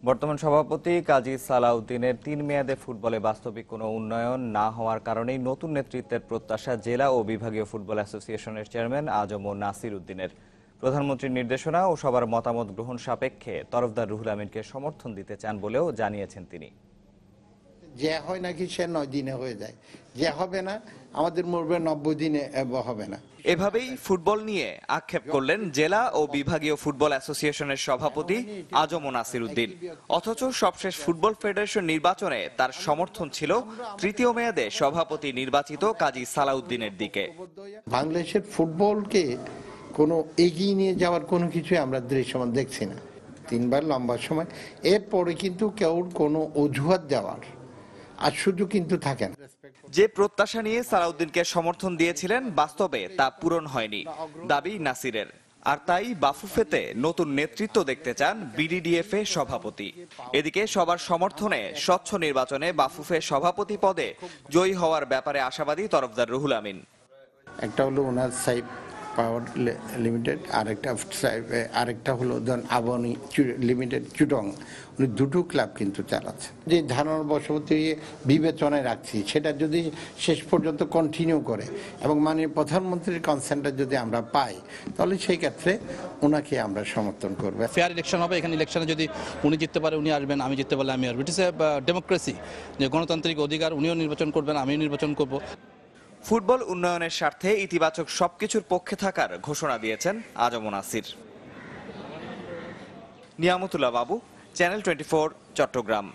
বর্তমান সভাপতি কাজী সালাউদ্দিনের ৩ মেয়াদে ফুটবলে বাস্তবিক কোনো উন্নয়ন না হওয়ার কারণেই নতুন নেতৃত্বের প্রত্যাশা জেলা ও বিভাগীয় ফুটবল অ্যাসোসিয়েশনের চেয়ারম্যান আজম ও নাসির উদ্দিনের। প্রধানমন্ত্রীর নির্দেশনা ও সবার মতামত গ্রহণ সাপেক্ষে তরফদার রুহুল আমিনকে সমর্থন দিতে চান বলেও জানিয়েছেন তিনি। যে হয় নাকি সে ৯ দিনে হয়ে যায়, যে হবে না আমাদের মরবে ৯০ দিনে হবে না। এভাবেই ফুটবল নিয়ে আক্ষেপ করলেন জেলা ও বিভাগীয় ফুটবল অ্যাসোসিয়েশনের সভাপতি আজম ও নাসির উদ্দিন। অথচ সবশেষ ফুটবল ফেডারেশন নির্বাচনে তার সমর্থন ছিল তৃতীয় মেয়াদে সভাপতি নির্বাচিত কাজী সালাউদ্দিনের দিকে। বাংলাদেশের ফুটবলকে কোনো এগিয়ে নিয়ে যাওয়ার কোনো কিছুই আমরা দৃশ্যমান দেখছি না। ৩ বার লম্বা সময়, এরপরে কিন্তু কেউ কোনো অজুহাত দেওয়ার আর সুযোগ কিন্তু থাকে না। যে প্রত্যাশা নিয়ে সালাউদ্দিনকে সমর্থন দিয়েছিলেন বাস্তবে তা পূরণ হয়নি, দাবি নাসিরের। আর তাই বাফুফেতে নতুন নেতৃত্ব দেখতে চান বিডিডিএফএ সভাপতি। এদিকে সবার সমর্থনে স্বচ্ছ নির্বাচনে বাফুফে সভাপতি পদে জয়ী হওয়ার ব্যাপারে আশাবাদী তরফদার রুহুল আমিন। একটা হলো ওনার সাইব পাওয়ার লিমিটেড, আরেকটা হলো ধরুন আবানি লিমিটেড চুটং। উনি দুটো ক্লাব কিন্তু চালাচ্ছে। যে ধারণার বশবর্তী বিবেচনায় রাখছি, সেটা যদি শেষ পর্যন্ত কন্টিনিউ করে এবং মাননীয় প্রধানমন্ত্রীর কনসেন্টটা যদি আমরা পাই, তাহলে সেই ক্ষেত্রে ওনাকে আমরা সমর্থন করবো। ফেয়ার ইলেকশন হবে, এখানে ইলেকশনে যদি উনি জিততে পারে উনি আসবেন, আমি জিততে পারলে আমি আসবো। ইট ইস এ ডেমোক্রেসি, যে গণতান্ত্রিক অধিকার, উনিও নির্বাচন করবেন, আমিও নির্বাচন করব। ফুটবল উন্নয়নের স্বার্থে ইতিবাচক সবকিছুর পক্ষে থাকার ঘোষণা দিয়েছেন আজম ও নাসির। নিয়ামতুল্লাহ বাবু, চ্যানেল 24, চট্টগ্রাম।